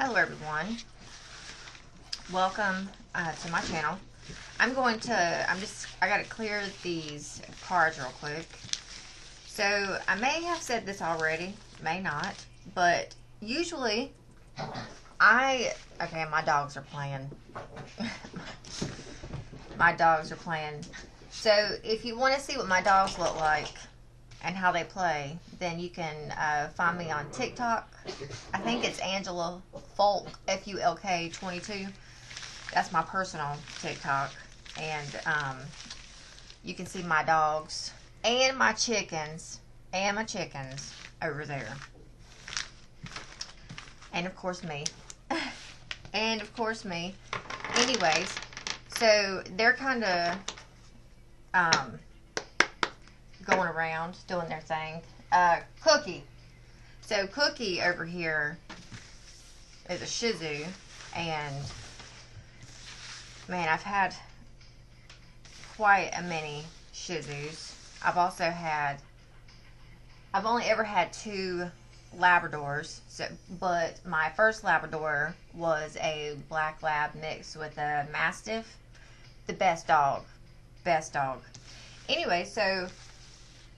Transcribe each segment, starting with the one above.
Hello everyone, welcome to my channel. I gotta clear these cards real quick. So I may have said this already, may not, but usually my dogs are playing. My dogs are playing. So if you want to see what my dogs look like and how they play, then you can find me on TikTok. I think it's Angela Folk, Fulk 22. That's my personal TikTok. And you can see my dogs and my chickens over there. And of course me. Anyways, so they're kind of going around doing their thing. Cookie. So Cookie over here is a Shih Tzu, and man, I've had quite a many Shih Tzus. I've only ever had 2 Labradors, but my first Labrador was a Black Lab mixed with a Mastiff. The best dog. Anyway, so,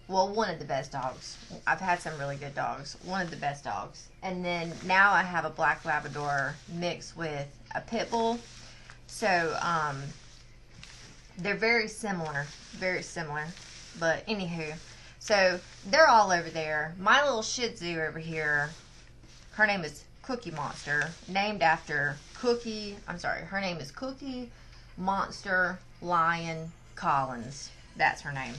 well, one of the best dogs. I've had some really good dogs. One of the best dogs. And then now I have a Black Labrador mixed with a Pit Bull. So, they're very similar. But anywho, so they're all over there. My little Shih Tzu over here, her name is Cookie Monster, named after Cookie. Her name is Cookie Monster Lion Collins. That's her name.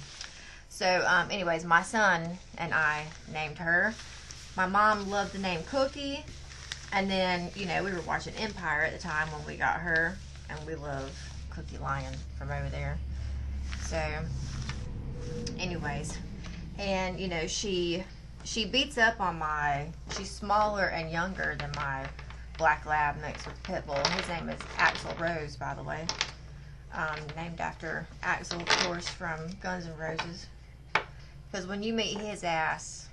So, anyways, my son and I named her. My mom loved the name Cookie. And then, you know, we were watching Empire at the time when we got her. And we love Cookie Lion from over there. So, anyways. And, you know, she beats up on she's smaller and younger than my Black Lab mixed with Pit Bull. His name is Axl Rose, by the way. Named after Axl, of course, from Guns N' Roses. Because when you meet his ass...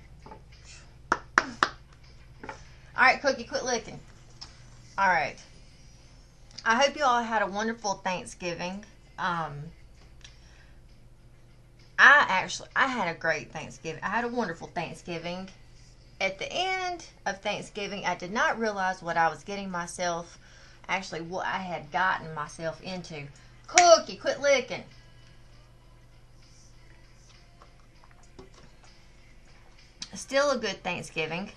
Alright, Cookie, quit licking. Alright. I hope you all had a wonderful Thanksgiving. I had a great Thanksgiving. I had a wonderful Thanksgiving. At the end of Thanksgiving, I did not realize what I was getting myself... Actually, what I had gotten myself into. Cookie, quit licking. Still a good Thanksgiving.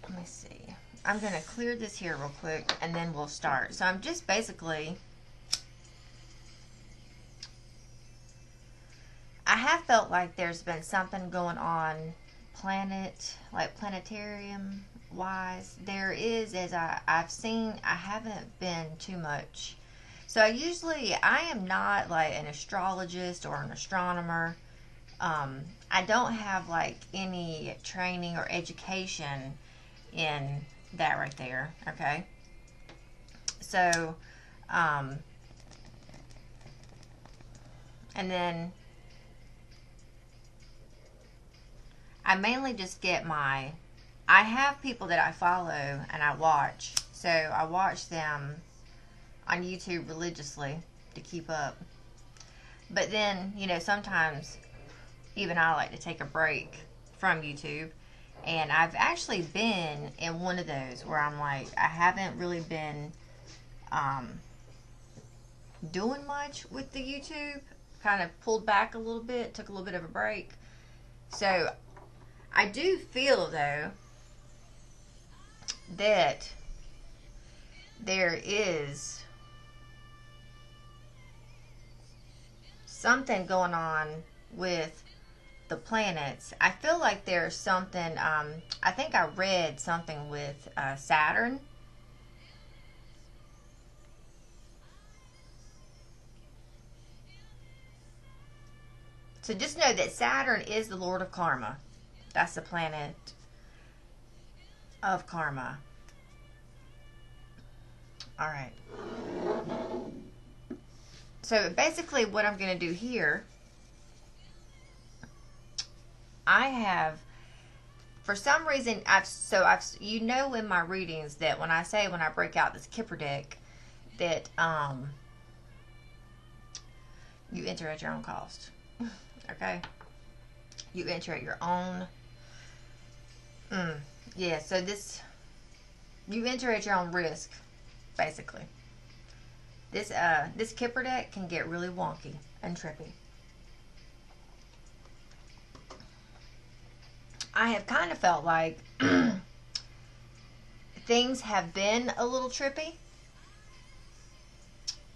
Let me see. I'm going to clear this here real quick, and then we'll start. So I'm just basically... I have felt like there's been something going on planetarium wise. There is, as I've seen, I haven't been too much. So I am not like an astrologist or an astronomer. I don't have like any training or education in that right there, okay? So, and then I mainly just get I have people that I follow and I watch. So I watch them on YouTube religiously to keep up. But then, you know, sometimes even I like to take a break from YouTube. And I've actually been in one of those where I'm like, I haven't really been doing much with the YouTube. Kind of pulled back a little bit, took a little bit of a break. So I do feel, though, that there is something going on with the planets. I feel like there's something, I think I read something with Saturn. So just know that Saturn is the Lord of Karma. That's the planet of karma. Alright. So basically what I'm going to do here, I have for some reason, you know, in my readings that when I break out this Kipper deck, that you enter at your own cost. Okay, you enter at your own. Yeah, so you enter at your own risk, basically. This Kipper deck can get really wonky and trippy. I have kind of felt like things have been a little trippy.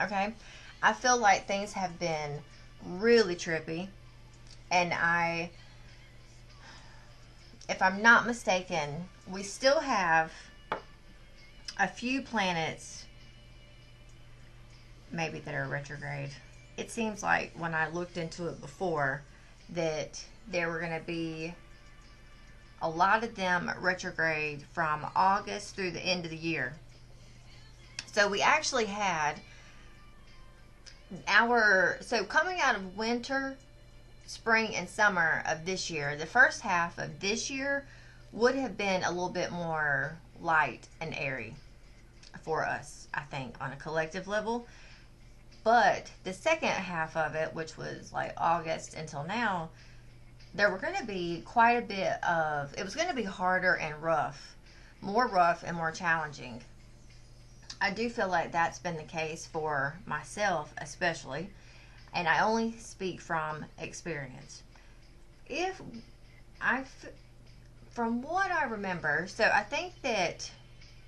Okay, I feel like things have been really trippy, and if I'm not mistaken, we still have a few planets maybe that are retrograde. It seems like when I looked into it before that there were going to be a lot of them retrograde from August through the end of the year. So we actually had coming out of winter, spring, and summer of this year, the first half of this year would have been a little bit more light and airy for us, I think, on a collective level. But the second half of it, which was like August until now, there were going to be quite a bit of, it was going to be harder and rough and more challenging. I do feel like that's been the case for myself, especially, and I only speak from experience. From what I remember, so I think that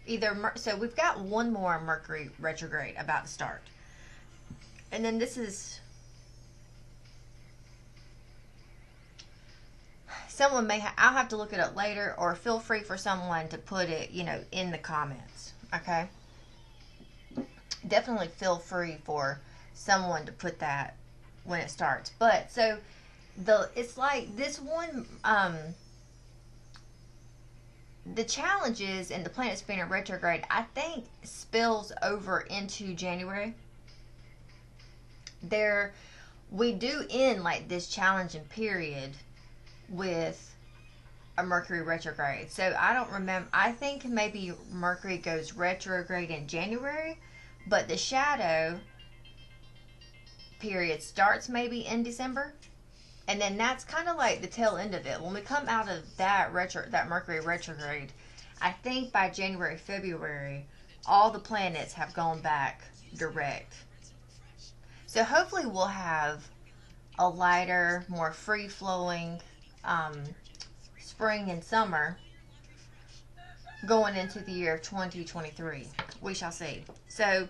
we've got one more Mercury retrograde about to start. And then I'll have to look it up later, or feel free for someone to put it, in the comments. Okay? Definitely feel free for someone to put that when it starts. But, it's like this one, the challenges and the planets being in retrograde, I think, spills over into January. We do end like this challenging period with a Mercury retrograde. So I don't remember. I think maybe Mercury goes retrograde in January, but the shadow period starts maybe in December, and then that's kind of like the tail end of it. When we come out of that Mercury retrograde, I think by January, February, all the planets have gone back direct. So hopefully we'll have a lighter, more free-flowing spring and summer going into the year of 2023. We shall see. So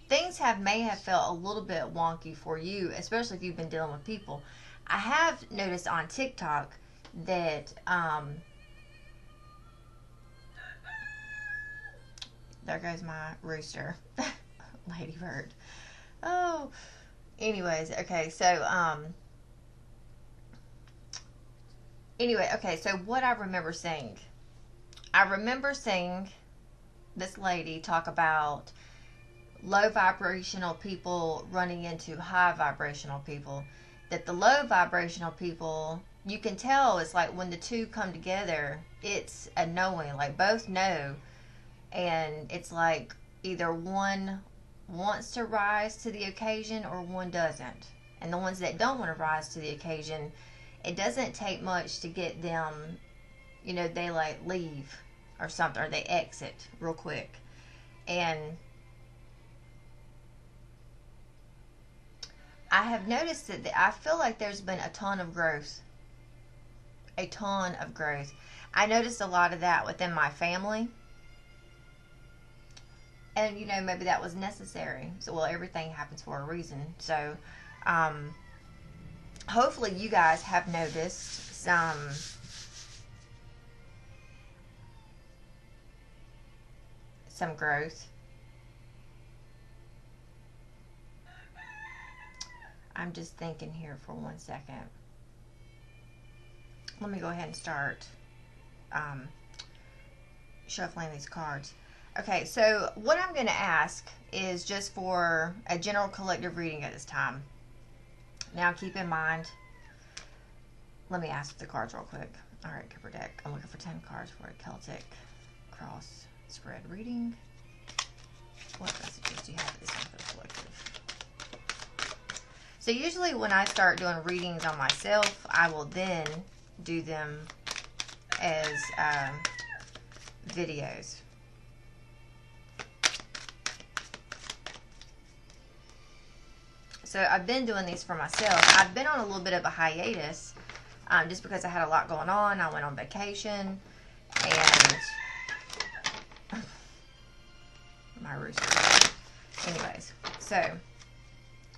things may have felt a little bit wonky for you, especially if you've been dealing with people. I have noticed on TikTok that there goes my rooster. Ladybird. Oh, anyways, okay, so what I remember seeing this lady talk about low vibrational people running into high vibrational people. That the low vibrational people, you can tell, it's like when the two come together, it's a knowing, like both know, and it's like either one wants to rise to the occasion or one doesn't. And the ones that don't want to rise to the occasion, it doesn't take much to get them, they like leave or something, or they exit real quick. And I have noticed that I feel like there's been a ton of growth. I noticed a lot of that within my family. And, maybe that was necessary. So, everything happens for a reason. So, hopefully you guys have noticed some growth. I'm just thinking here for 1 second. Let me go ahead and start shuffling these cards. Okay, so what I'm going to ask is just for a general collective reading at this time. Now keep in mind, let me ask the cards real quick. All right, Cooper deck. I'm looking for 10 cards for a Celtic cross spread reading. What messages do you have for this one for the collective? So usually when I start doing readings on myself, I will then do them as videos. So I've been doing these for myself. I've been on a little bit of a hiatus just because I had a lot going on. I went on vacation and my rooster. Anyways, so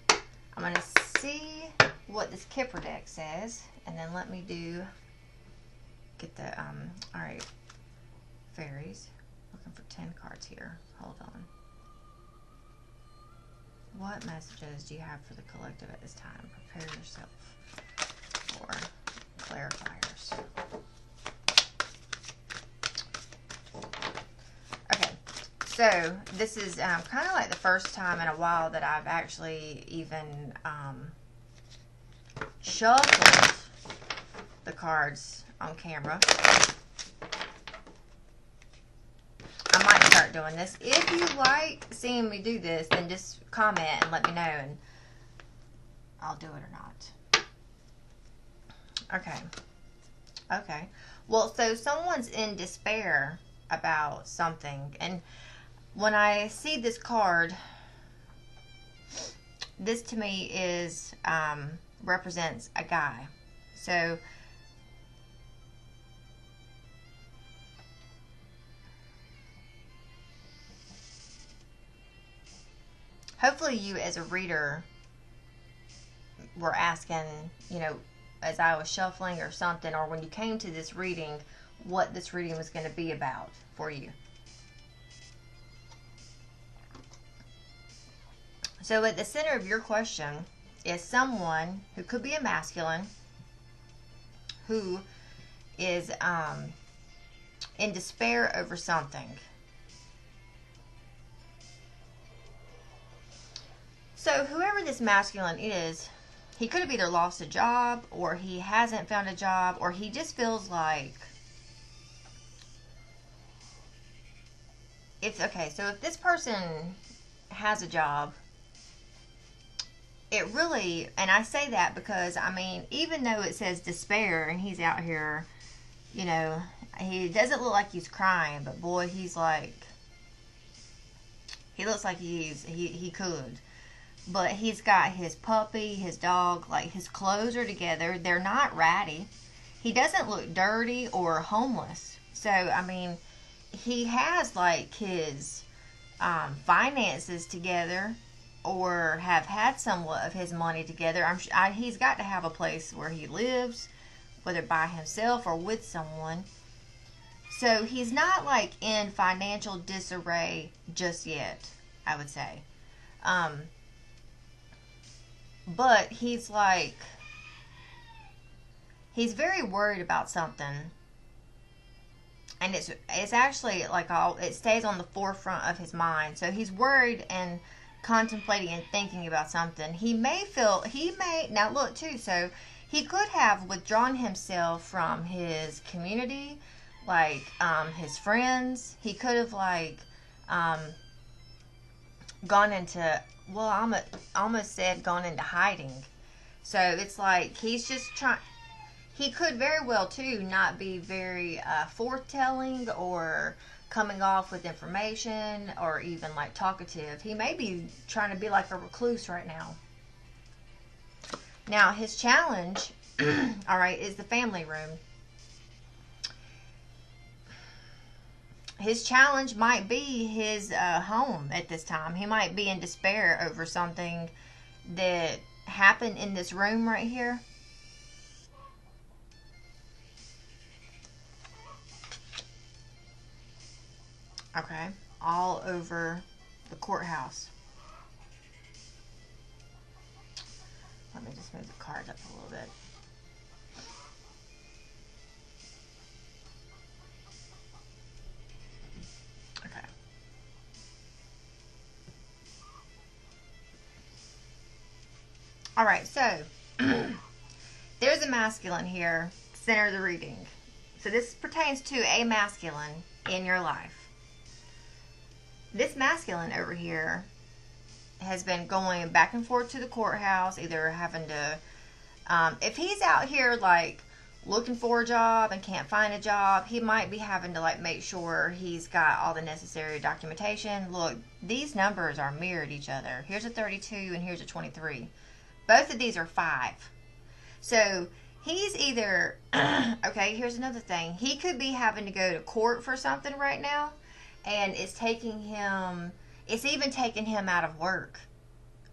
I'm going to see what this Kipper deck says, and then let me get the, alright, fairies. Looking for 10 cards here. Hold on. What messages do you have for the collective at this time? Prepare yourself for clarifiers. Okay, so this is kind of like the first time in a while that I've actually even shuffled the cards on camera. I might start doing this. If you like seeing me do this, then just comment and let me know, and I'll do it or not. Okay. Okay. Well, so someone's in despair about something, and when I see this card, this to me is represents a guy. So hopefully you as a reader were asking, you know, as I was shuffling or something, or when you came to this reading, what this reading was going to be about for you. So at the center of your question is someone who could be a masculine who is in despair over something. So whoever this masculine is, he could have either lost a job, or he hasn't found a job, or he just feels like okay, so if this person has a job, it really, and I say that because, I mean, even though it says despair and he's out here, you know, he doesn't look like he's crying, but boy, he's like, he looks like he could. But he's got his puppy, his dog, like his clothes are together. They're not ratty. He doesn't look dirty or homeless. So, I mean, he has like his finances together, or have had somewhat of his money together. He's got to have a place where he lives, whether by himself or with someone. So he's not like in financial disarray just yet, I would say. But he's like, he's very worried about something. And it's actually like it stays on the forefront of his mind. So he's worried and contemplating and thinking about something. Now look too, so he could have withdrawn himself from his community, like his friends. He could have like gone into, well, I almost said gone into hiding. So it's like he's just trying. He could very well too not be very forthtelling or coming off with information, or even like talkative. He may be trying to be like a recluse right now. Now his challenge, all right, is the family room. His challenge might be his home at this time. He might be in despair over something that happened in this room right here. Okay, all over the courthouse. Let me just move the cards up a little bit. Okay. All right, so there's there's a masculine here, center of the reading. So this pertains to a masculine in your life. This masculine over here has been going back and forth to the courthouse, either having to, if he's out here like looking for a job and can't find a job, he might be having to like make sure he's got all the necessary documentation. Look, these numbers are mirrored each other. Here's a 32 and here's a 23. Both of these are 5. So he's either, okay, here's another thing. He could be having to go to court for something right now, and it's even taking him out of work,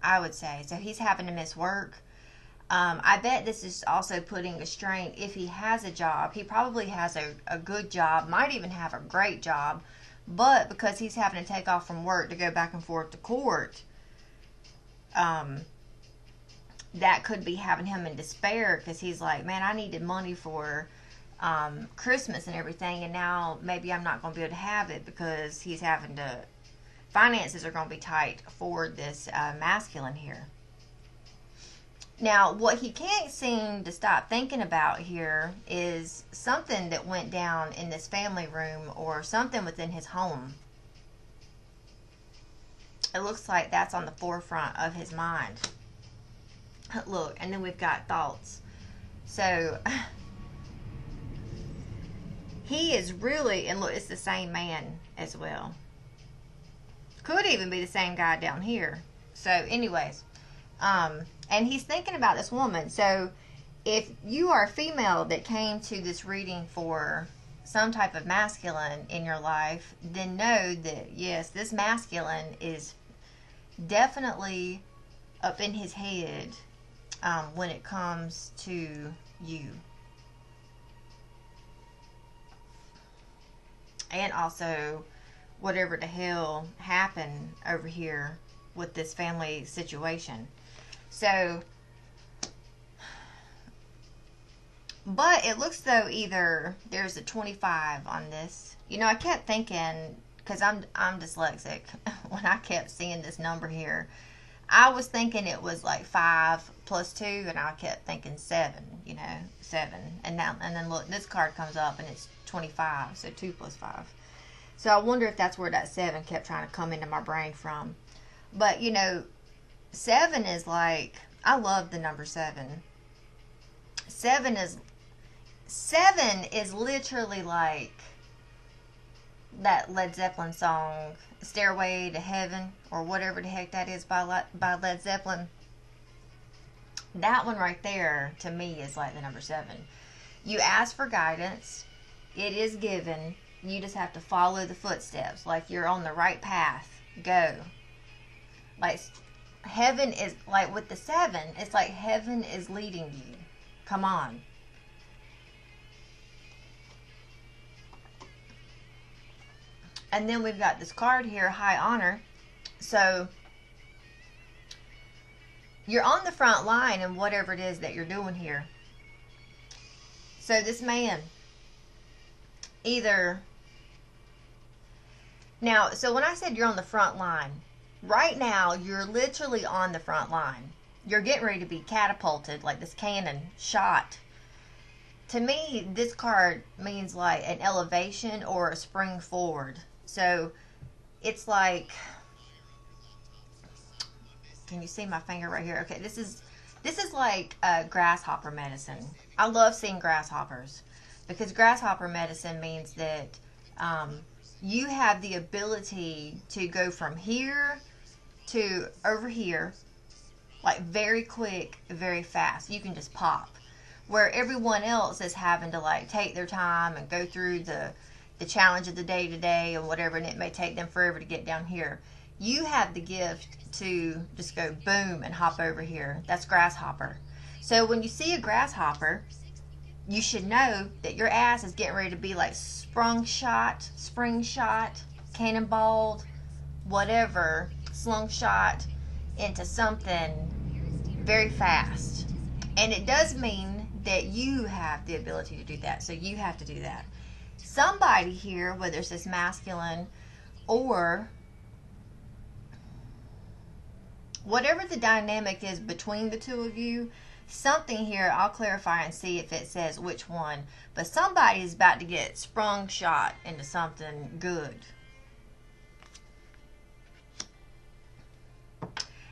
I would say. So he's having to miss work. I bet this is also putting a strain. If he has a job, he probably has a good job, might even have a great job, but because he's having to take off from work to go back and forth to court, that could be having him in despair, because he's like, man, I needed money for Christmas and everything, and now maybe I'm not going to be able to have it because he's having to, finances are going to be tight for this masculine here. Now, what he can't seem to stop thinking about here is something that went down in this family room or something within his home. It looks like that's on the forefront of his mind. Look, and then we've got thoughts. So, he is really, and look, it's the same man as well. Could even be the same guy down here. So, anyways, and he's thinking about this woman. So, if you are a female that came to this reading for some type of masculine in your life, then know that, yes, this masculine is definitely up in his head when it comes to you. And also, whatever the hell happened over here with this family situation. So, but it looks though either there's a 25 on this. You know, I kept thinking, because I'm dyslexic, when I kept seeing this number here, I was thinking it was like 5 plus 2, and I kept thinking 7, you know, 7. And then look, this card comes up and it's 25, so 2 plus 5. So I wonder if that's where that 7 kept trying to come into my brain from. But, you know, 7 is like, I love the number 7. 7 is literally like that Led Zeppelin song, Stairway to Heaven, or whatever the heck that is by Led Zeppelin. That one right there, to me, is like the number 7. You ask for guidance. It is given. You just have to follow the footsteps. Like you're on the right path. Go. Like heaven is, like with the 7, it's like heaven is leading you. Come on. And then we've got this card here, High Honor. So, you're on the front line in whatever it is that you're doing here. So, this man, either... Now, so when I said you're on the front line, right now, you're literally on the front line. You're getting ready to be catapulted, like this cannon shot. To me, this card means like an elevation or a spring forward. So, it's like, can you see my finger right here? Okay, this is like grasshopper medicine. I love seeing grasshoppers, because grasshopper medicine means that you have the ability to go from here to over here, like very quick, very fast. You can just pop. Where everyone else is having to like take their time and go through the challenge of the day to day and whatever, and it may take them forever to get down here. You have the gift to just go boom and hop over here. That's grasshopper. So when you see a grasshopper, you should know that your ass is getting ready to be like spring shot, cannonballed, whatever, slung shot into something very fast. And it does mean that you have the ability to do that. So you have to do that. Somebody here, whether it's this masculine or whatever the dynamic is between the two of you, something here. I'll clarify and see if it says which one. But somebody's about to get sprung shot into something good.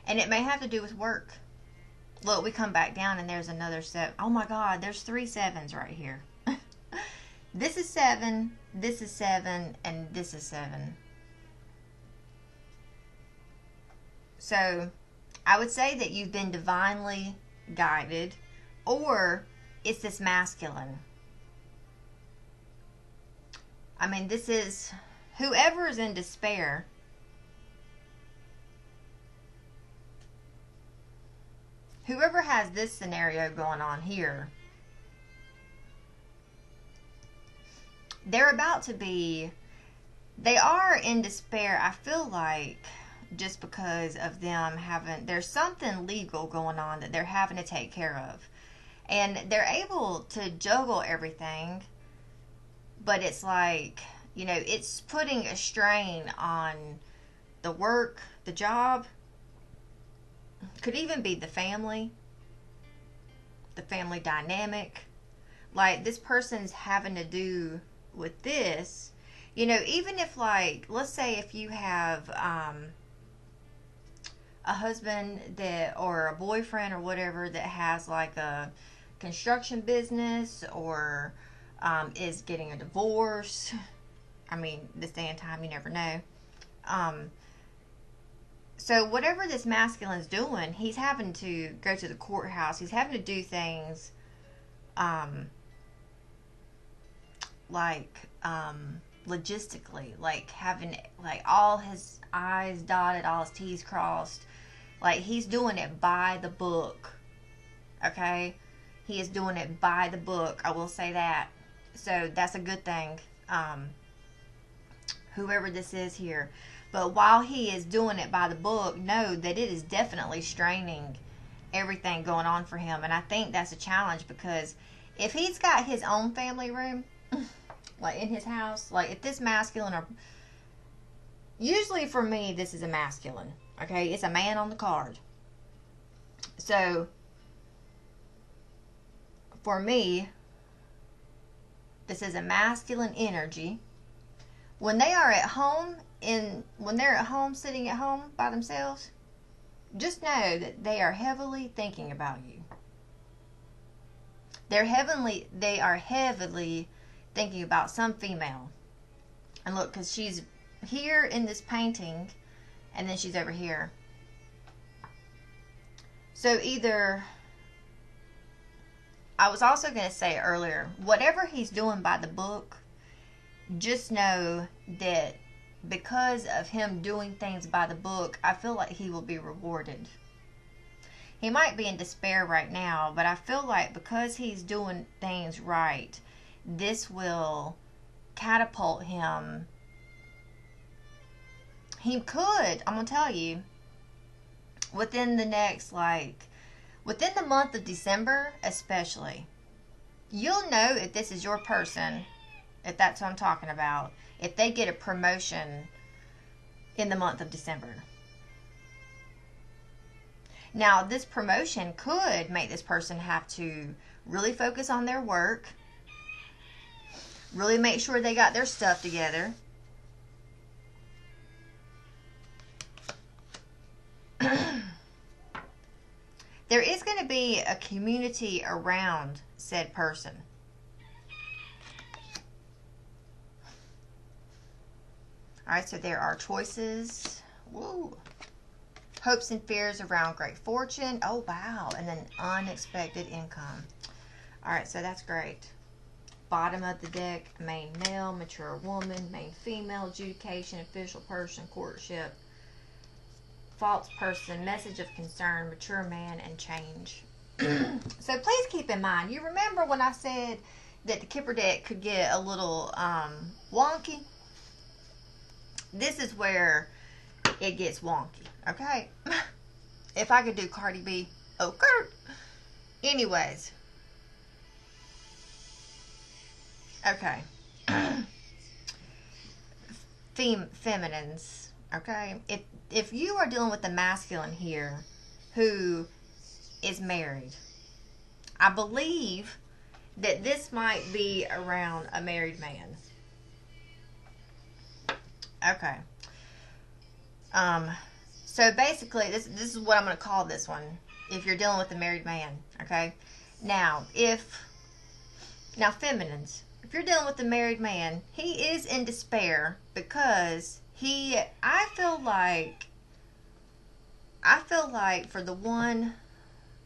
And it may have to do with work. Look, we come back down and there's another 7. Oh my God, there's 3 7s right here. This is 7, this is 7, and this is 7. So, I would say that you've been divinely guided, or it's this masculine. I mean, this is whoever is in despair. Whoever has this scenario going on here, they're about to be, they are in despair, I feel like, just because of them having, there's something legal going on that they're having to take care of. And they're able to juggle everything, but it's like, you know, it's putting a strain on the work, the job. Could even be the family dynamic. Like, this person's having to do with this. You know, even if, like, let's say if you have a husband that, or a boyfriend or whatever, that has like a construction business, or is getting a divorce. I mean, this day and time, you never know. So whatever this masculine's doing, he's having to go to the courthouse. He's having to do things logistically, like having like all his I's dotted, all his T's crossed. Like, he's doing it by the book. Okay? He is doing it by the book. I will say that. So that's a good thing. Whoever this is here. But while he is doing it by the book, know that it is definitely straining everything going on for him. And I think that's a challenge, because if he's got his own family room, like in his house, like if this masculine, or usually for me, this is a masculine. Okay, it's a man on the card. So for me, this is a masculine energy. When they are at home, when they're at home, sitting at home by themselves, just know that they are heavily thinking about you. They are heavily thinking about some female. And look, because she's here in this painting, and then she's over here. So either, I was also going to say earlier, whatever he's doing by the book, just know that because of him doing things by the book, I feel like he will be rewarded. He might be in despair right now, but I feel like because he's doing things right, this will catapult him. He could, I'm going to tell you, within the next, within the month of December especially, you'll know if this is your person, if that's what I'm talking about, if they get a promotion in the month of December. Now, this promotion could make this person have to really focus on their work, really make sure they got their stuff together. There is going to be a community around said person. Alright, so there are choices. Woo. Hopes and fears around great fortune. Oh, wow. And then unexpected income. Alright, so that's great. Bottom of the deck, main male, mature woman, main female, adjudication, official person, courtship, false person, message of concern, mature man, and change. So please keep in mind, you remember when I said that the Kipper deck could get a little wonky? This is where it gets wonky, okay? If I could do Cardi B, okay. Anyways. Okay. Feminines, okay? If you are dealing with a masculine here who is married, I believe that this might be around a married man. Okay. So basically, this is what I'm going to call this one. If you're dealing with a married man, okay? Now, feminines, if you're dealing with a married man, he is in despair because I feel like for the one,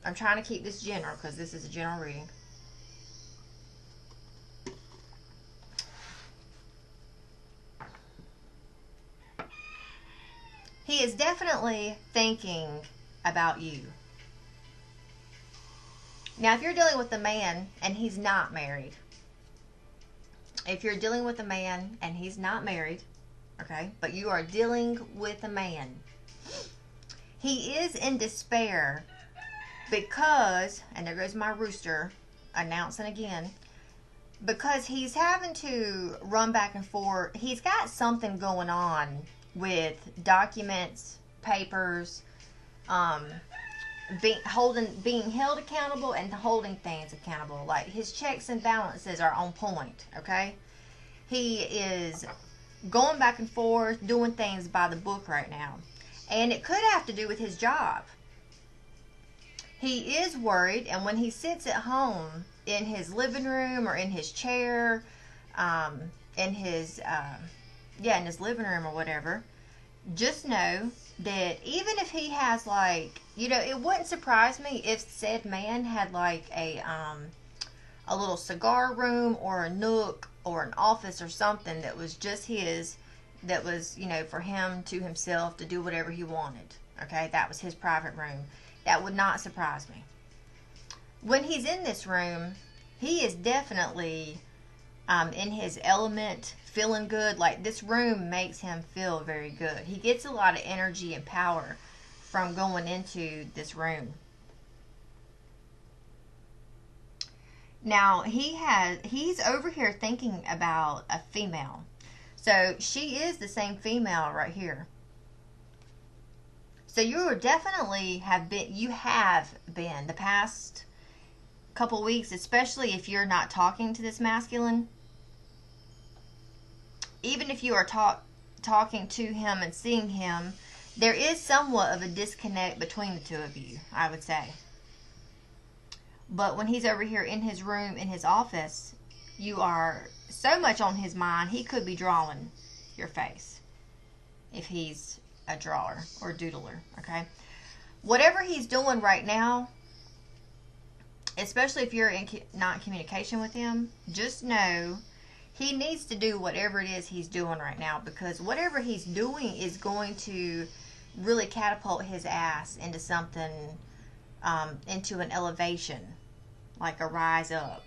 I'm trying to keep this general because this is a general reading. He is definitely thinking about you. Now, if you're dealing with a man and he's not married, okay, but you are dealing with a man, he is in despair because, and there goes my rooster announcing again, because he's having to run back and forth. He's got something going on with documents, papers, being held accountable and holding things accountable. Like, his checks and balances are on point, okay? He is going back and forth, doing things by the book right now. And it could have to do with his job. He is worried, and when he sits at home in his living room or in his chair, in his living room or whatever, just know that even if he has, like, it wouldn't surprise me if said man had like a little cigar room or a nook or an office or something that was just his, that was, for him to himself to do whatever he wanted. Okay, that was his private room. That would not surprise me. When he's in this room, he is definitely in his element, feeling good. Like, this room makes him feel very good. He gets a lot of energy and power from going into this room. Now, he's over here thinking about a female. So, she is the same female right here. So, you have been the past couple weeks, especially if you're not talking to this masculine. Even if you are talking to him and seeing him, there is somewhat of a disconnect between the two of you, I would say. But when he's over here in his room, in his office, you are so much on his mind, he could be drawing your face. If he's a drawer or doodler, okay? Whatever he's doing right now, especially if you're not in communication with him, just know he needs to do whatever it is he's doing right now, because whatever he's doing is going to really catapult his ass into something, into an elevation, like a rise up.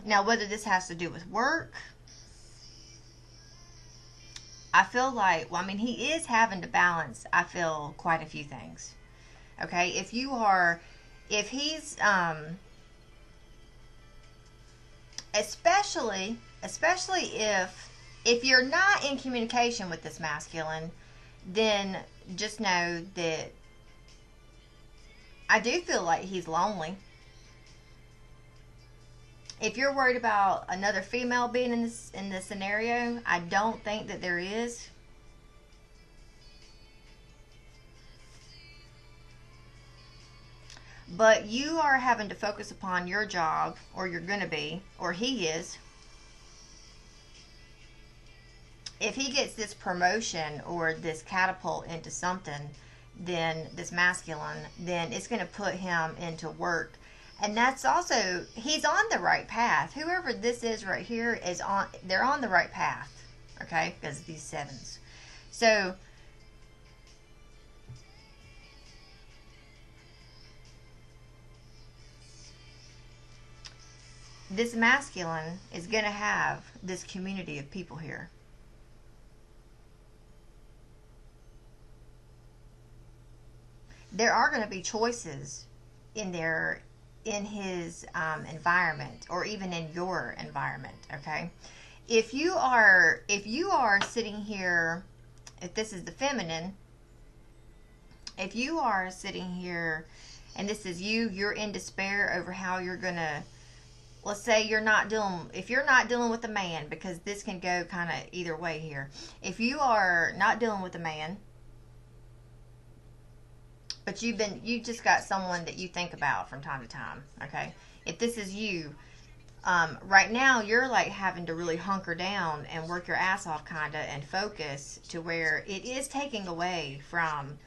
Now, whether this has to do with work, I feel like, he is having to balance, I feel, quite a few things. Okay, if he's, especially if you're not in communication with this masculine, then just know that I do feel like he's lonely. If you're worried about another female being in this scenario, I don't think that there is. But you are having to focus upon your job, or you're going to be, or he is. If he gets this promotion or this catapult into something, then this masculine, then it's going to put him into work. And that's also, he's on the right path. Whoever this is right here they're on the right path. Okay? Because of these sevens. So, this masculine is going to have this community of people here. There are going to be choices in his environment, or even in your environment, okay? If you are sitting here, if this is the feminine, if you are sitting here and this is you're in despair over how you're gonna, let's say you're not dealing, if you're not dealing with a man, because this can go kind of either way here. If you are not dealing with a man, but you just got someone that you think about from time to time, okay? If this is you, right now you're like having to really hunker down and work your ass off kind of and focus to where it is taking away from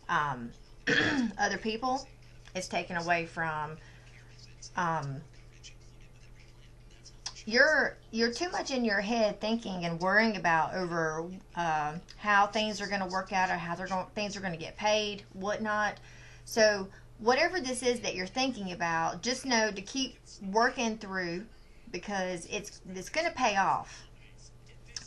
other people. It's taken away from you're too much in your head thinking and worrying about over how things are going to work out or how things are going to get paid, whatnot. So whatever this is that you're thinking about, just know to keep working through, because it's going to pay off.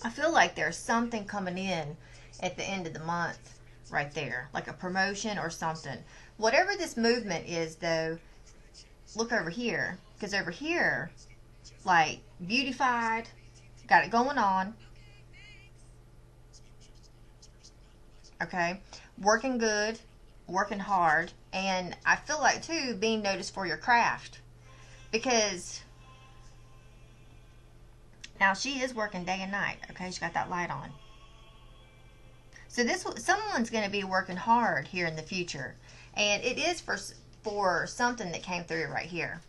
I feel like there's something coming in at the end of the month right there, like a promotion or something. Whatever this movement is, though, look over here, because over here, like, beautified, got it going on, okay, working good, working hard, and I feel like, too, being noticed for your craft, because now she is working day and night, okay, she got that light on. So someone's going to be working hard here in the future, and it is for something that came through right here.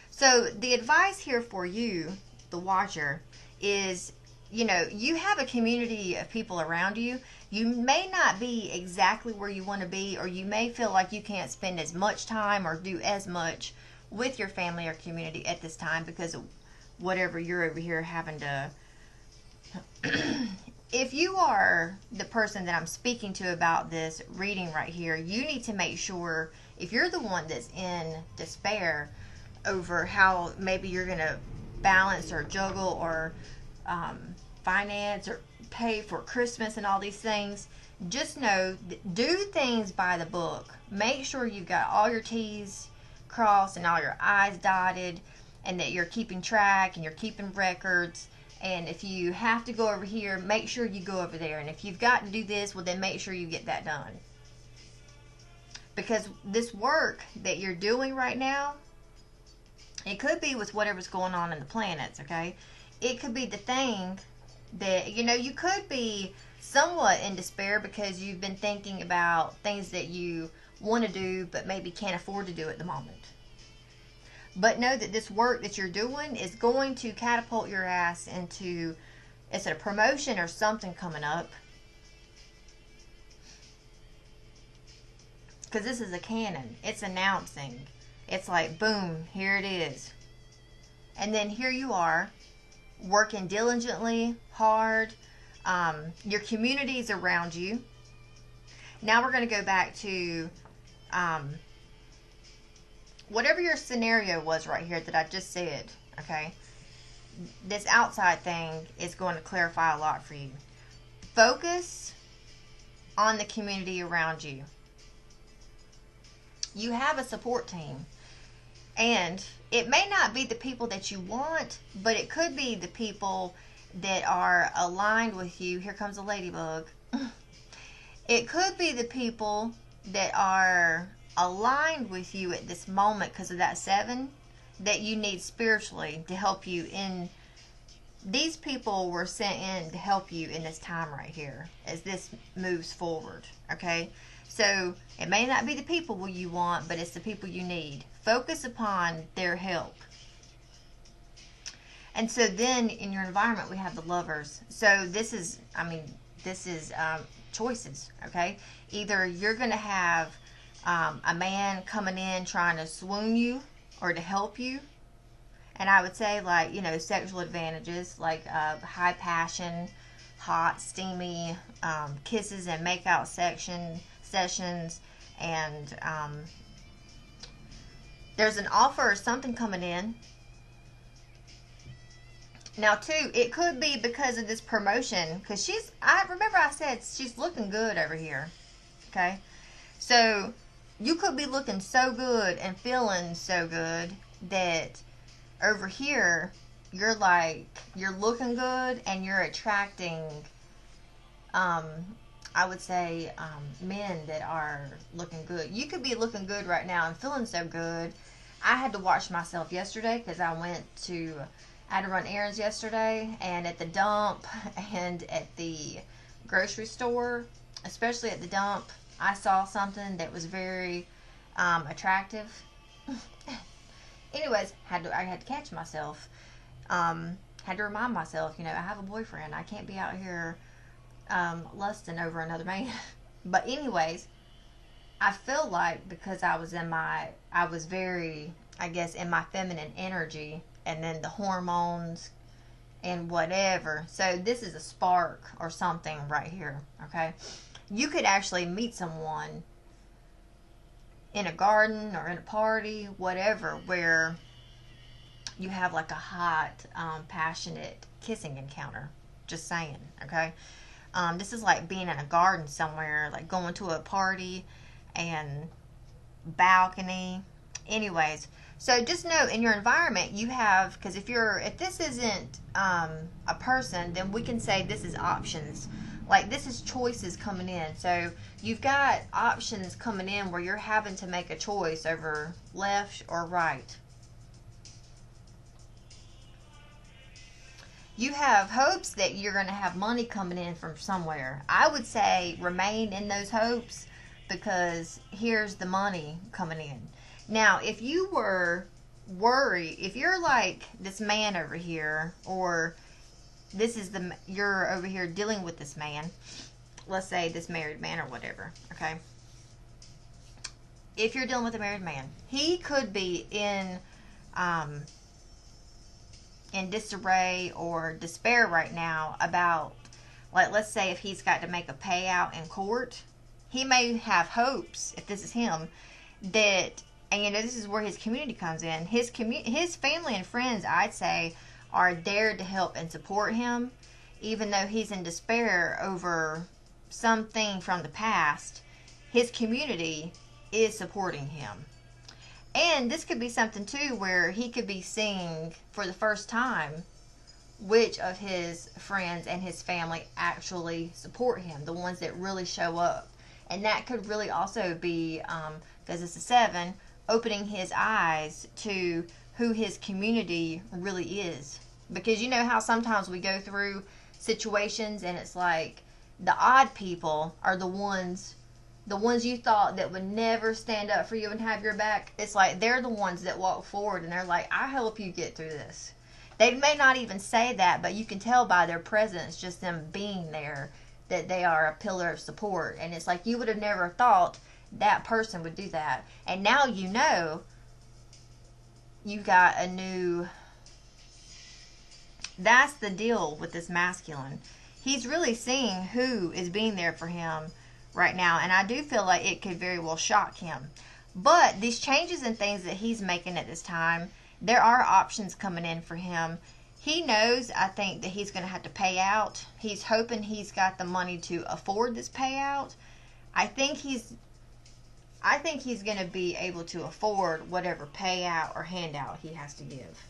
So the advice here for you, the watcher, is, you have a community of people around you. You may not be exactly where you want to be, or you may feel like you can't spend as much time or do as much with your family or community at this time because of whatever you're over here having to. If you are the person that I'm speaking to about this reading right here, you need to make sure, if you're the one that's in despair over how maybe you're going to balance or juggle or finance or pay for Christmas and all these things, just know, do things by the book. Make sure you've got all your T's crossed and all your I's dotted, and that you're keeping track and you're keeping records. And if you have to go over here, make sure you go over there. And if you've got to do this, well, then make sure you get that done. Because this work that you're doing right now, it could be with whatever's going on in the planets, okay? It could be the thing that, you could be somewhat in despair because you've been thinking about things that you want to do but maybe can't afford to do at the moment. But know that this work that you're doing is going to catapult your ass into, it's a promotion or something coming up. Because this is a canon. It's announcing. It's like, boom, here it is. And then here you are, working diligently, hard. Your community is around you. Now we're going to go back to whatever your scenario was right here that I just said, okay? This outside thing is going to clarify a lot for you. Focus on the community around you. You have a support team. And it may not be the people that you want, but it could be the people that are aligned with you. Here comes a ladybug. It could be the people that are aligned with you at this moment because of that 7 that you need spiritually to help you in. These people were sent in to help you in this time right here as this moves forward, okay? So it may not be the people you want, but it's the people you need. Focus upon their help. And so then in your environment we have the Lovers. So this is choices, okay? Either you're going to have a man coming in trying to swoon you or to help you. And I would say, like, sexual advantages, like high passion, hot, steamy kisses and makeout sessions. And there's an offer or something coming in. Now, too, it could be because of this promotion. Because remember I said she's looking good over here. Okay? So, you could be looking so good and feeling so good that over here, you're looking good and you're attracting I would say, men that are looking good. You could be looking good right now and feeling so good. I had to watch myself yesterday because I had to run errands yesterday, and at the dump and at the grocery store, especially at the dump, I saw something that was very attractive. Anyways, I had to catch myself. Had to remind myself, I have a boyfriend. I can't be out here lusting over another man. But anyways, I feel like because I was very, I guess, in my feminine energy, and then the hormones and whatever. So this is a spark or something right here, okay? You could actually meet someone in a garden or in a party, whatever, where you have like a hot, passionate kissing encounter. Just saying, okay? This is like being in a garden somewhere, like going to a party and balcony. Anyways, so just know in your environment you have, because if this isn't a person, then we can say this is options. Like this is choices coming in. So you've got options coming in where you're having to make a choice over left or right. You have hopes that you're going to have money coming in from somewhere. I would say remain in those hopes, because here's the money coming in. Now, if you were worried, if you're like this man over here, or you're over here dealing with this man, let's say this married man or whatever, okay? If you're dealing with a married man, he could be in disarray or despair right now about, like, let's say if he's got to make a payout in court, he may have hopes, if this is him, that, and this is where his community comes in. His family and friends, I'd say, are there to help and support him, even though he's in despair over something from the past. His community is supporting him. And this could be something too where he could be seeing for the first time which of his friends and his family actually support him, the ones that really show up. And that could really also be, because it's a 7, opening his eyes to who his community really is. Because you know how sometimes we go through situations and it's like the odd people are the ones you thought that would never stand up for you and have your back. It's like they're the ones that walk forward and they're like, I help you get through this. They may not even say that, but you can tell by their presence, just them being there, that they are a pillar of support. And it's like you would have never thought that person would do that. And now you know you've got a new... That's the deal with this masculine. He's really seeing who is being there for him right now, and I do feel like it could very well shock him. But these changes and things that he's making at this time, there are options coming in for him. He knows, I think, that he's going to have to pay out. He's hoping he's got the money to afford this payout. I think he's going to be able to afford whatever payout or handout he has to give.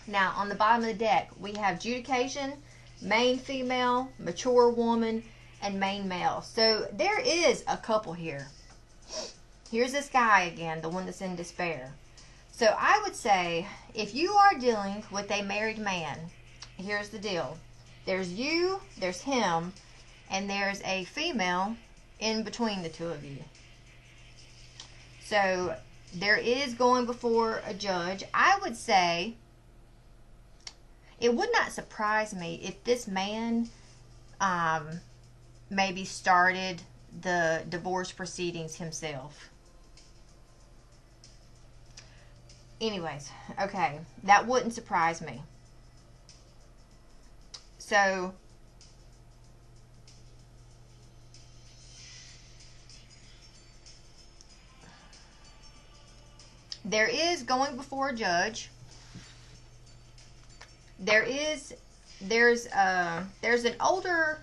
Now, on the bottom of the deck, we have adjudication, main female, mature woman, and main male. So there is a couple here. Here's this guy again, the one that's in despair. So I would say, if you are dealing with a married man, here's the deal. There's you, there's him, and there's a female in between the two of you. So there is going before a judge. I would say it would not surprise me if this man maybe started the divorce proceedings himself. Anyways, okay, that wouldn't surprise me. So there is going before a judge. There's an older,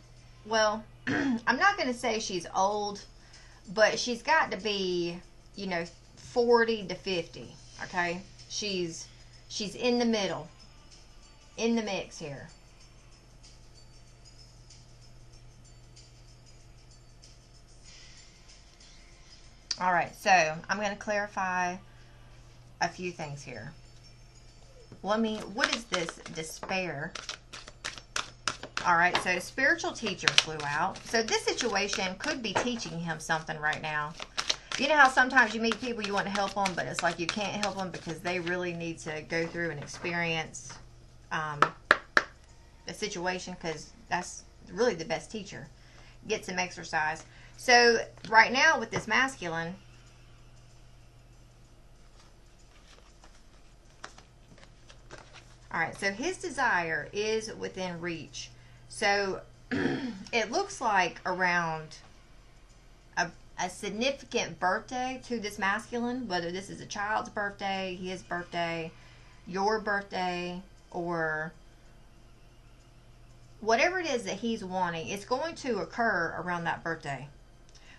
well, I'm not going to say she's old, but she's got to be, 40 to 50, okay? She's in the middle, in the mix here. All right, so I'm going to clarify a few things here. What is this despair? All right, so spiritual teacher flew out. So this situation could be teaching him something right now. You know how sometimes you meet people, you want to help them, but it's like you can't help them because they really need to go through and experience the situation, because that's really the best teacher. Get some exercise. So right now with this masculine, all right, so his desire is within reach. So it looks like around a significant birthday to this masculine, whether this is a child's birthday, his birthday, your birthday, or whatever it is that he's wanting, it's going to occur around that birthday.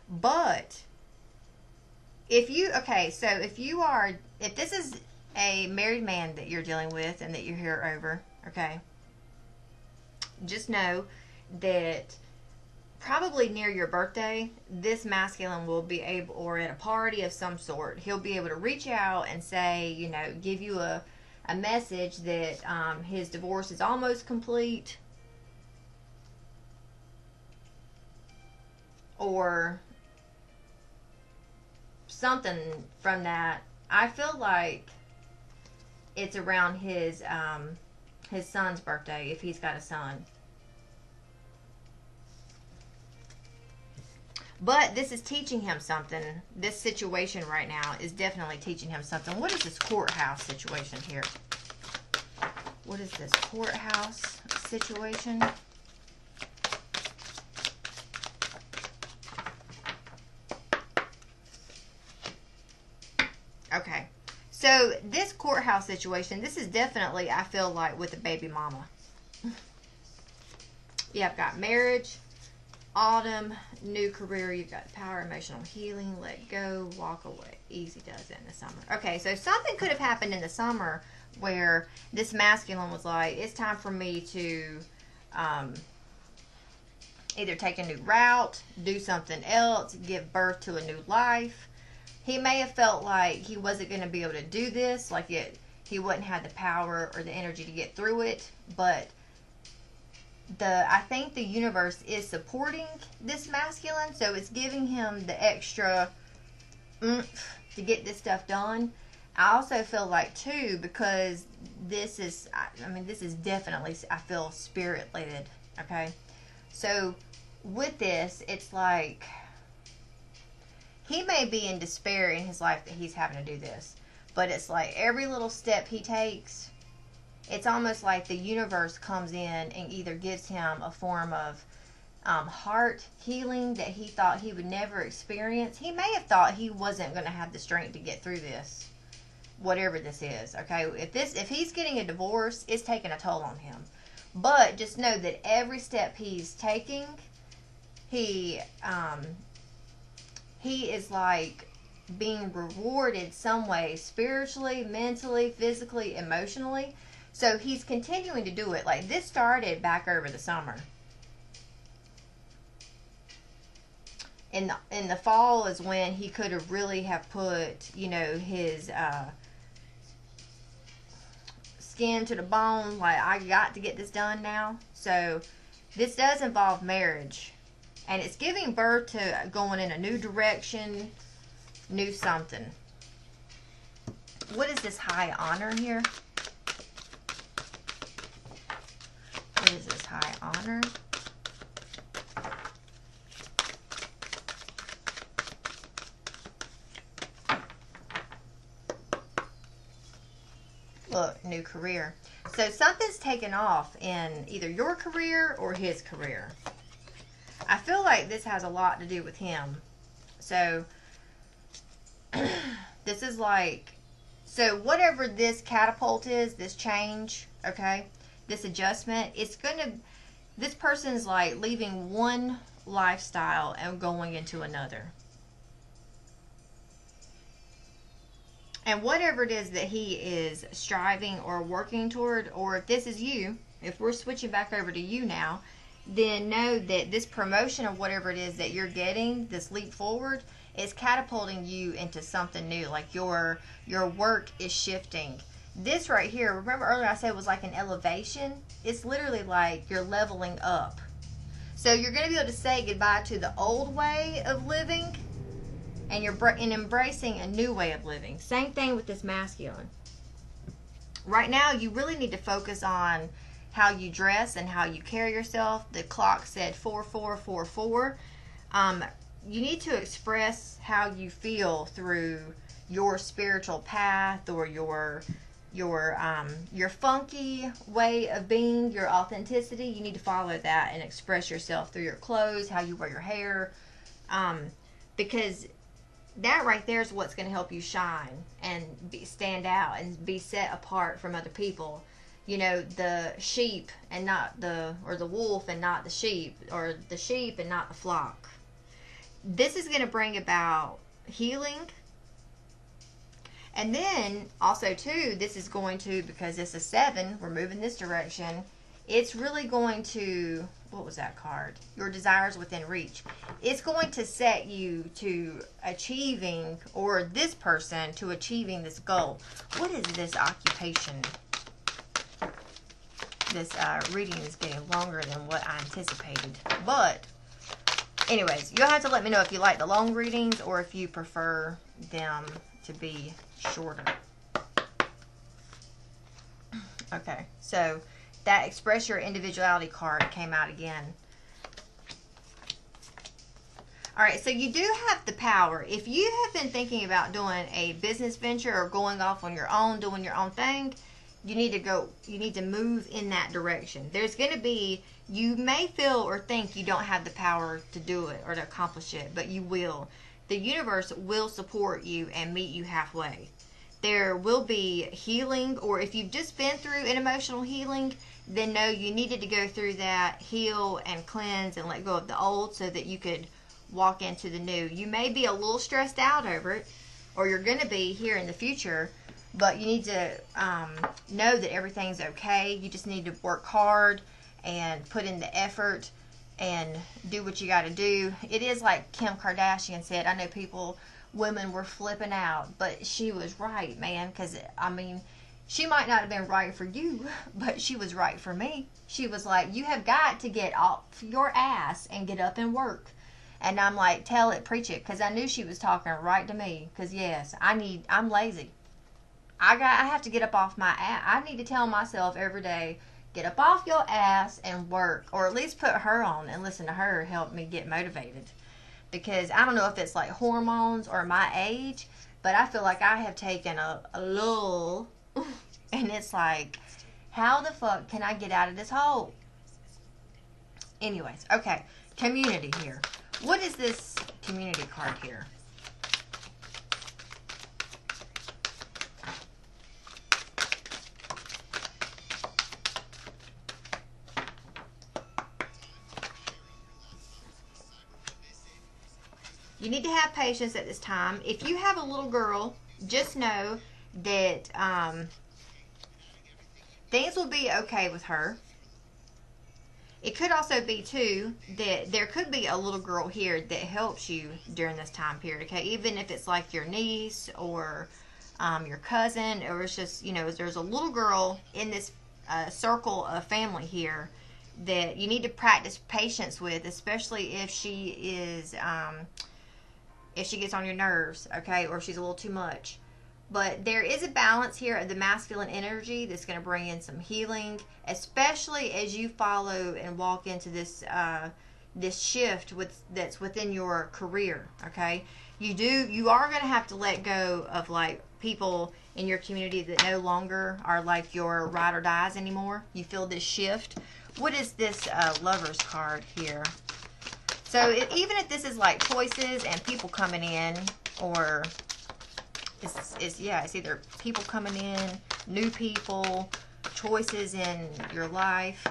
But if this is a married man that you're dealing with and that you're here over, okay, just know that probably near your birthday, this masculine will be able, or at a party of some sort, he'll be able to reach out and say, you know, give you a message that his divorce is almost complete, or something from that. I feel like it's around his son's birthday, if he's got a son. But this is teaching him something. This situation right now is definitely teaching him something. What is this courthouse situation here? What is this courthouse situation? Okay. So this courthouse situation, this is definitely, I feel like, with the baby mama. Yeah, I've got marriage, autumn, new career. You've got power, emotional healing, let go, walk away. Easy does it in the summer. Okay, so something could have happened in the summer where this masculine was like, it's time for me to either take a new route, do something else, give birth to a new life. He may have felt like he wasn't going to be able to do this, like he wouldn't have the power or the energy to get through it, but I think the universe is supporting this masculine, so it's giving him the extra oomph to get this stuff done. I also feel like, too, because this is definitely, I feel, spirit-led, okay? So, with this, it's like, he may be in despair in his life that he's having to do this, but it's like every little step he takes, it's almost like the universe comes in and either gives him a form of heart healing that he thought he would never experience. He may have thought he wasn't going to have the strength to get through this, whatever this is, okay? If he's getting a divorce, it's taking a toll on him. But just know that every step he's taking, he is like being rewarded some way, spiritually, mentally, physically, emotionally. So he's continuing to do it. Like, this started back over the summer. In the fall is when he could have really have put, you know, his skin to the bone. Like, I got to get this done now. So this does involve marriage. And it's giving birth to going in a new direction, new something. What is this high honor here? What is this high honor? Look, new career. So something's taken off in either your career or his career. I feel like this has a lot to do with him. So this is like, so whatever this catapult is, this change, okay, this adjustment, it's gonna, this person's like leaving one lifestyle and going into another. And whatever it is that he is striving or working toward, or if this is you, if we're switching back over to you now, then know that this promotion of whatever it is that you're getting, this leap forward, It's catapulting you into something new. Like your work is shifting. This right here, remember earlier I said it was like an elevation? It's literally like you're leveling up. So you're going to be able to say goodbye to the old way of living, and you're embracing a new way of living. Same thing with this masculine. Right now, you really need to focus on how you dress and how you carry yourself. The clock said 4444. You need to express how you feel through your spiritual path, or your funky way of being, your authenticity. You need to follow that and express yourself through your clothes, how you wear your hair, because that right there is what's going to help you shine and stand out and be set apart from other people. You know, the sheep and not or the wolf and not the sheep, or the sheep and not the flock. This is going to bring about healing. And then also too, this is going to, because it's a 7, we're moving this direction. It's really going to, what was that card? Your desires within reach. It's going to set you to achieving, or this person to achieving this goal. What is this occupation? This reading is getting longer than what I anticipated. But anyways, you'll have to let me know if you like the long readings or if you prefer them to be shorter. Okay, so that express your individuality card came out again. Alright, so you do have the power. If you have been thinking about doing a business venture or going off on your own, doing your own thing, you need to move in that direction. There's going to be, you may feel or think you don't have the power to do it or to accomplish it, but you will. The universe will support you and meet you halfway. There will be healing, or if you've just been through an emotional healing, then know you needed to go through that, heal and cleanse and let go of the old so that you could walk into the new. You may be a little stressed out over it, or you're going to be here in the future, but you need to know that everything's okay. You just need to work hard and put in the effort and do what you got to do. It is like Kim Kardashian said. I know women were flipping out, but she was right, man. Because, I mean, she might not have been right for you, but she was right for me. She was like, you have got to get off your ass and get up and work. And I'm like, tell it, preach it. Because I knew she was talking right to me. Because, yes, I'm lazy. I have to get up off my ass. I need to tell myself every day, get up off your ass and work. Or at least put her on and listen to her help me get motivated. Because I don't know if it's like hormones or my age, but I feel like I have taken a lull. And it's like, how the fuck can I get out of this hole? Anyways, okay. Community here. What is this community card here? You need to have patience at this time. If you have a little girl, just know that things will be okay with her. It could also be, too, that there could be a little girl here that helps you during this time period, okay? Even if it's like your niece or your cousin, or it's just, you know, there's a little girl in this circle of family here that you need to practice patience with, especially if she is... if she gets on your nerves, okay, or if she's a little too much. But there is a balance here of the masculine energy that's going to bring in some healing, especially as you follow and walk into this this shift that's within your career, okay? You are going to have to let go of like people in your community that no longer are like your ride or dies anymore. You feel this shift. What is this Lover's card here? So even if this is like choices and people coming in, or it's either people coming in, new people, choices in your life.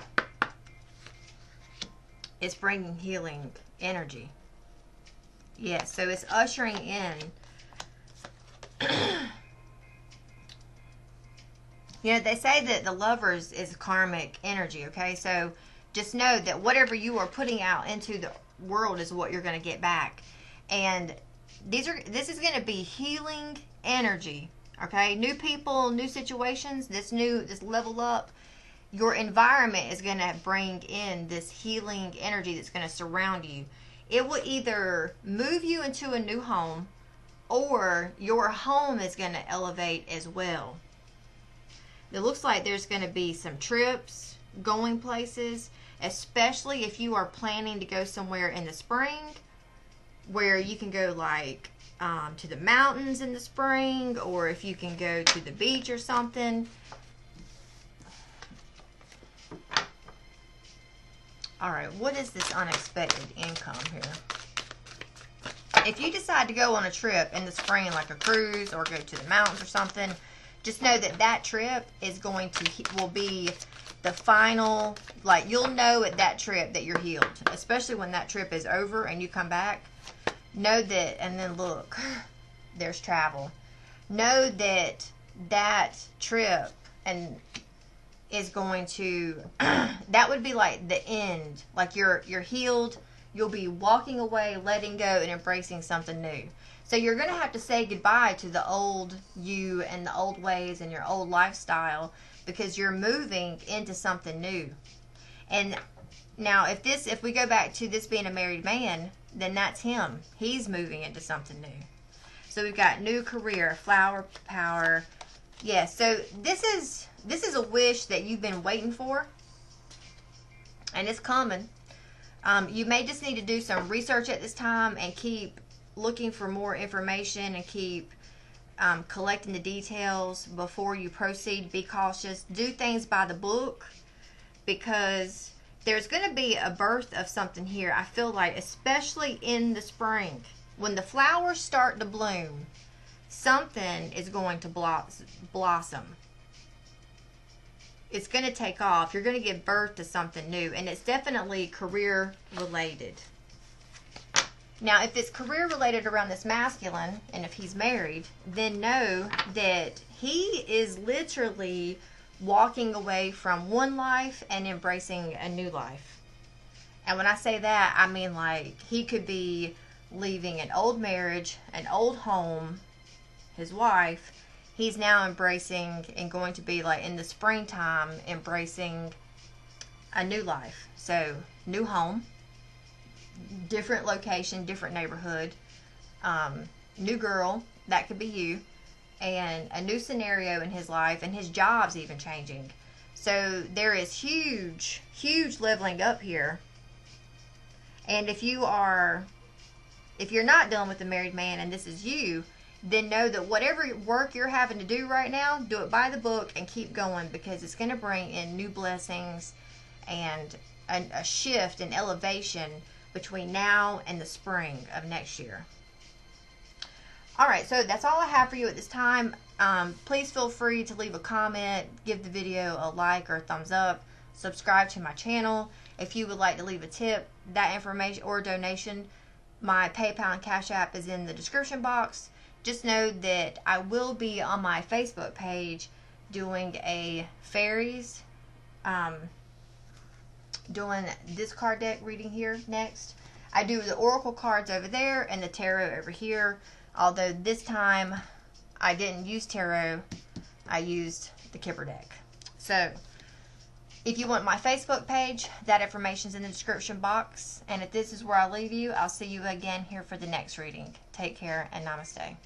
It's bringing healing energy. Yes, so it's ushering in. You know, they say that the Lovers is karmic energy, okay? So just know that whatever you are putting out into the world is what you're going to get back. And This is going to be healing energy. Okay, new people, new situations. This level up. Your environment is going to bring in this healing energy that's going to surround you. It will either move you into a new home, or your home is going to elevate as well. It looks like there's going to be some trips, going places, especially if you are planning to go somewhere in the spring, where you can go like to the mountains in the spring, or if you can go to the beach or something. All right, what is this unexpected income here? If you decide to go on a trip in the spring, like a cruise or go to the mountains or something, just know that that trip is will be the final, like, you'll know at that trip that you're healed, especially when that trip is over and you come back. Know that, and then look, there's travel. Know that that trip is going to, that would be like the end. Like you're healed. You'll be walking away, letting go, and embracing something new. So you're going to have to say goodbye to the old you and the old ways and your old lifestyle, because you're moving into something new. And now if we go back to this being a married man, then that's him. He's moving into something new. So we've got new career, flower power. Yeah, so this is a wish that you've been waiting for, and it's coming. You may just need to do some research at this time and keep looking for more information and keep collecting the details before you proceed. Be cautious. Do things by the book, because there's going to be a birth of something here. I feel like, especially in the spring, when the flowers start to bloom, something is going to blossom. It's going to take off. You're going to give birth to something new, and it's definitely career related. Now, if it's career related around this masculine, and if he's married, then know that he is literally walking away from one life and embracing a new life. And when I say that, I mean like he could be leaving an old marriage, an old home, his wife. He's now embracing and going to be, like, in the springtime, embracing a new life. So, new home, different location, different neighborhood, new girl, that could be you, and a new scenario in his life, and his job's even changing. So, there is huge, huge leveling up here. And if you're not dealing with a married man and this is you, then know that whatever work you're having to do right now, do it by the book and keep going, because it's going to bring in new blessings and a shift and elevation between now and the spring of next year. Alright, so that's all I have for you at this time. Please feel free to leave a comment, give the video a like or a thumbs up, subscribe to my channel. If you would like to leave a tip, that information or donation, my PayPal and Cash App is in the description box. Just know that I will be on my Facebook page doing a fairies, doing this card deck reading here next. I do the oracle cards over there and the tarot over here. Although this time I didn't use tarot, I used the Kipper deck. So if you want my Facebook page, that information is in the description box. And if this is where I leave you, I'll see you again here for the next reading. Take care and namaste.